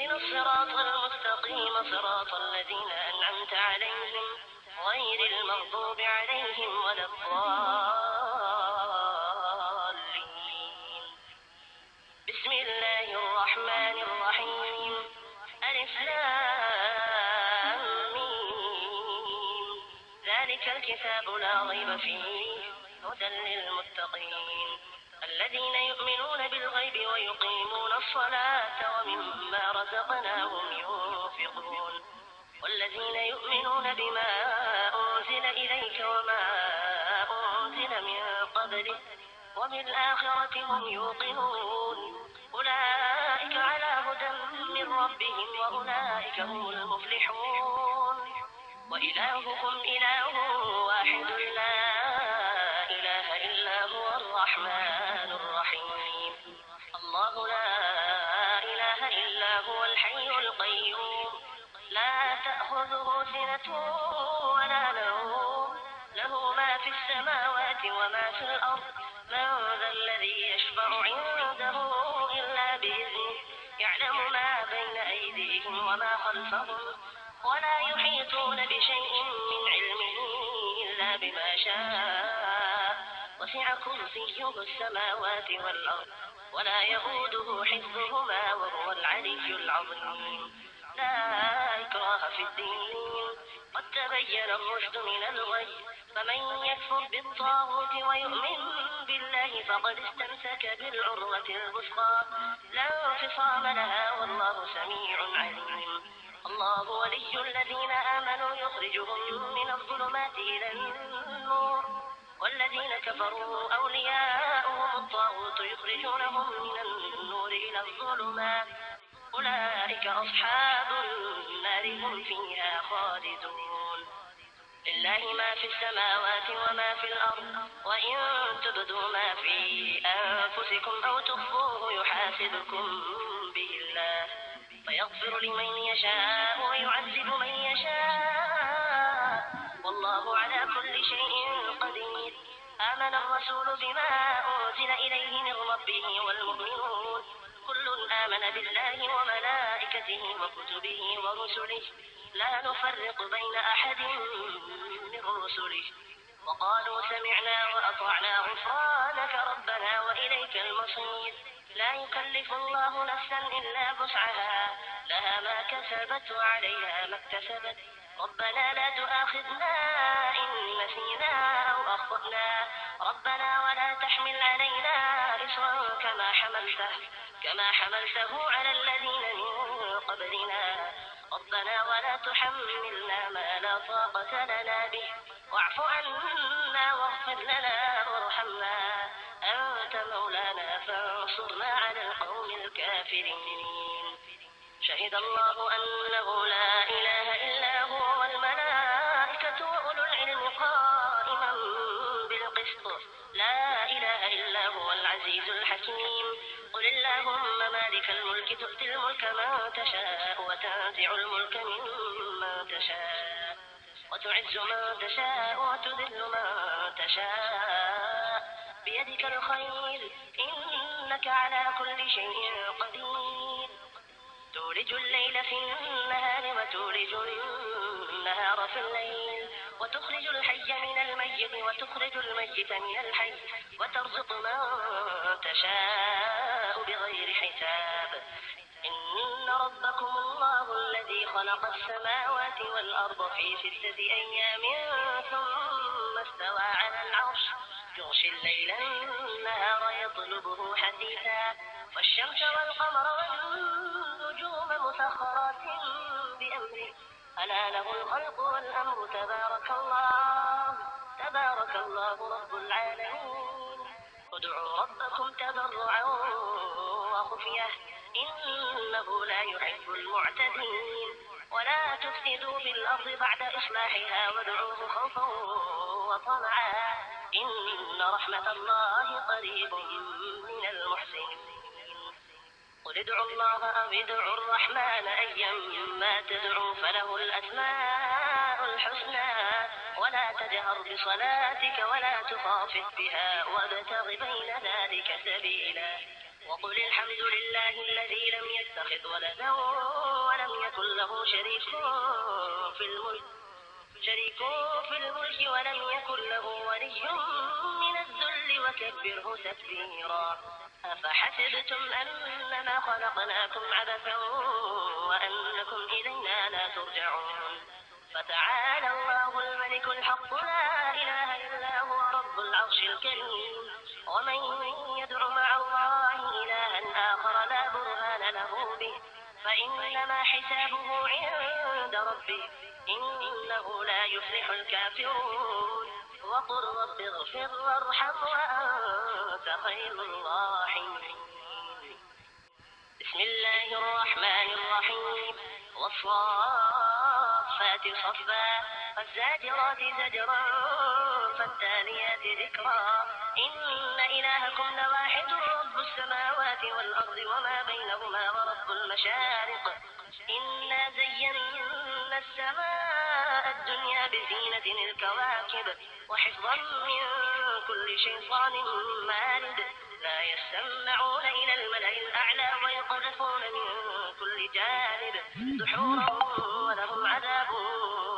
اهدنا الصراط المستقيم صراط الذين أنعمت عليهم غير المغضوب عليهم ولا الضالين. بسم الله الرحمن الرحيم. ألف لام ميم. ذلك الكتاب لا ريب فيه هدى للمتقين الذين يؤمنون بالغيب ويقيمون الصلاة ومما رزقناهم ينفقون والذين يؤمنون بما أنزل إليك وما أنزل من قبلك وبالآخرة هم يوقنون أولئك على هدى من ربهم وأولئك هم المفلحون. وإلهكم إله واحد لا إله إلا هو الرحمن الرحيم. الله لا إله إلا هو الحي القيوم لا تأخذه سنة ولا نوم له ما في السماوات وما في الأرض. من ذا الذي يشفع عنده إلا بإذنه يعلم ما بين أيديهم وما خلفهم ولا يحيطون بشيء من علمه إلا بما شاء وسع كرسيه السماوات والأرض ولا يؤوده حفظهما وهو العلي العظيم. لا إكراه في الدين قد تبين الرشد من الغي فمن يكفر بالطاغوت ويؤمن بالله فقد استمسك بالعروة الوثقى لا انفصام لها والله سميع عليم. الله ولي الذين آمنوا يخرجهم من الظلمات إلى النور والذين كفروا أولياؤهم الطاغوت يخرجونهم من النور إلى الظلمات أولئك أصحاب النار هم فيها خالدون. لله ما في السماوات وما في الأرض وإن تبدوا ما في أنفسكم أو تخفوه يحاسبكم به الله فيغفر لمن يشاء ويعذب من يشاء والله على كل شيء قدير. آمن الرسول بما أنزل إليه من ربه والمؤمنون كل آمن بالله وملائكته وكتبه ورسله لا نفرق بين أحد من رسله وقالوا سمعنا وأطعنا غفرانك ربنا وإليك المصير. لا يكلف الله نفسا إلا وسعها لها ما كسبت وعليها ما اكتسبت ربنا لا تؤاخذنا إن نسينا أو أخطأنا ربنا ولا تحمل علينا إصرا كما حملته على الذين من قبلنا ربنا ولا تحملنا ما لا طاقة لنا به واعف عنا واغفر لنا وارحمنا أنت مولانا فانصرنا على القوم الكافرين. شهد الله أنه لا إله إلا هو والملائكة وأولو العلم قائما بالقسط لا إله إلا هو العزيز الحكيم. قل اللهم مالك الملك تؤتي الملك من تشاء وتنزع الملك ممن تشاء وتعز من تشاء وتذل من تشاء بيدك الخير إنك على كل شيء قدير. تولج الليل في النهار وتولج النهار في الليل وتخرج الحي من الميت وتخرج الميت من الحي وترزق من تشاء بغير حساب. إن ربكم الله الذي خلق السماوات والأرض في 6 أيام ثم استوى على العرش يغشي الليل النهار يطلبه حثيثا والشمس والقمر والنجوم مسخرات بأمره ألا له الخلق والأمر تبارك الله رب العالمين. ادعوا ربكم تضرعا وخفية إنه لا يحب المعتدين. ولا تفسدوا في الأرض بعد إصلاحها وادعوه خوفا وطمعا إن رحمة الله قريب من المحسنين. قل ادعوا الله أو ادعوا الرحمن أيما تدعوا فله الأسماء الحسنى ولا تجهر بصلاتك ولا تخافت بها وابتغ بين ذلك سبيلا وقل الحمد لله الذي لم يتخذ ولدا ولم يكن له شريك في الملك ولم يكن له ولي من الذل وكبره تكبيرا. أفحسبتم أنما خلقناكم عبثا وأنكم إلينا لا ترجعون. فتعالى الله الملك الحق لا إله إلا هو رب العرش الكريم. ومن يدع مع الله إلها آخر لا برهان له به فإنما حسابه عند ربه إنه لا يفلح الكافرون. وقل رب اغفر وارحم وأنت خير الراحمين. بسم الله الرحمن الرحيم. والصافات صفا فالزاجرات زجرا فالتاليات ذكرا. إن إلهكم لواحد رب السماوات والأرض وما بينهما ورب المشارق. إنا زينا السماء الدنيا بزينة الكواكب وحفظا من كل شيطان مارد. لا يسمعون إلى الملأ الأعلى ويقذفون من كل جانب دحورا ولهم عذاب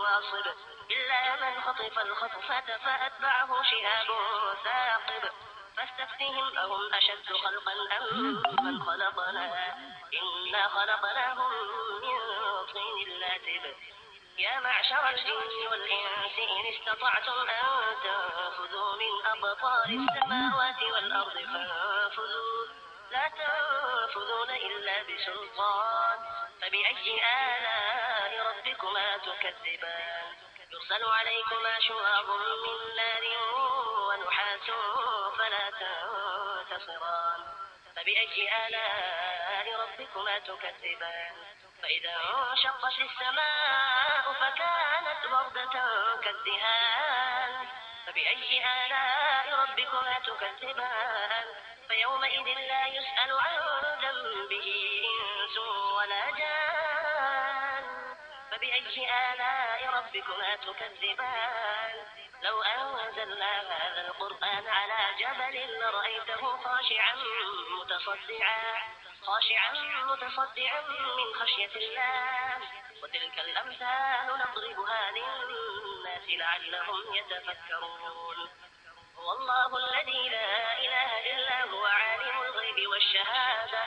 واصب. إلا من خطف الخطفة فأتبعه شهاب ثاقب. فاستفتهم أهم أشد خلقا أم من خلقنا إنا خلقناهم من طين لازب. يا معشر الجن والإنس إن استطعتم أن تنفذوا من أقطار السماوات والأرض فانفذوا لا تنفذون إلا بسلطان. فبأي آلاء ربكما تكذبان. يرسل عليكما شواظ من نار ونحاس فلا تنتصران. فبأي آلاء ربكما تكذبان. فإذا انشقت السماء فكانت وردة كالدهان. فبأي آلاء ربكما تكذبان. فيومئذ لا يسأل عن ذنبه إنس ولا جان. فبأي آلاء ربكما تكذبان. لو أنزلنا هذا القرآن على جبل لرأيته خاشعا من خشية الله. وتلك الأمثال نضربها للناس لعلهم يتفكرون. هو الله الذي لا إله إلا هو عالم الغيب والشهادة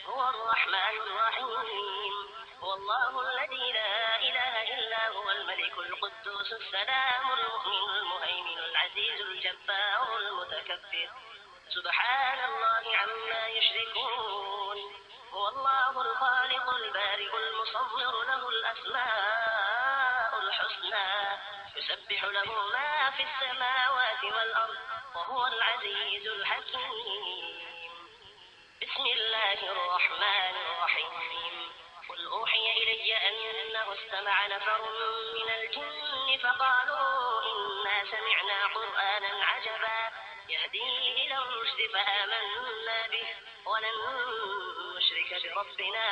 هو الرحمن الرحيم. هو الله الذي لا إله إلا هو الملك القدوس السلام المؤمن المهيمن العزيز الجبار المتكبر. سبحان الله عما يشركون. هو الله الخالق البارئ المصور له الأسماء الحسنى يسبح له ما في السماوات والأرض وهو العزيز الحكيم. بسم الله الرحمن الرحيم. قل أوحي إلي أنه استمع نفر من الجن فقالوا إنا سمعنا قرآنا عجبا يهدي إلى الرشد فآمنا به ولن نشرك بربنا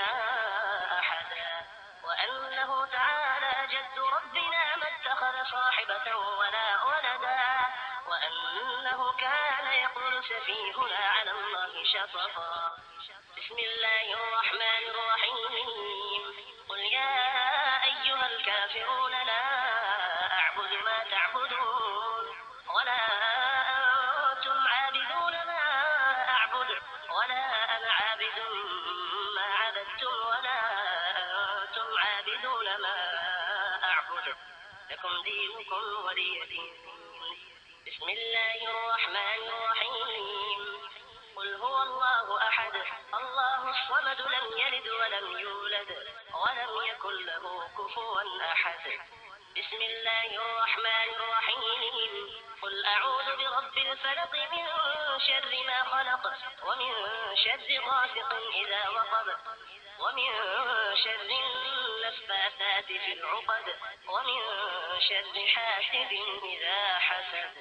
أحدا. وأنه تعالى جد ربنا ما اتخذ صاحبة ولا ولدا. وأنه كان يقول سفيهنا على الله شططا. بسم الله الرحمن الرحيم. قل يا أيها الكافرون لا أعبد ما تعبدون ولا أنتم عابدون ما أعبد ولا أنا عابد ما عبدتم ولا أنتم عابدون ما أعبد لكم دينكم ولي دين. بسم الله الرحمن الرحيم. قل هو الله أحد الله الصمد لم يلد ولم يولد ولم يكن له كفوا أحد. بسم الله الرحمن الرحيم. قل أعوذ برب الفلق من شر ما خلق ومن شر غاسق إذا وقب ومن شر النفاثات في العقد ومن شر حاسد إذا حسد.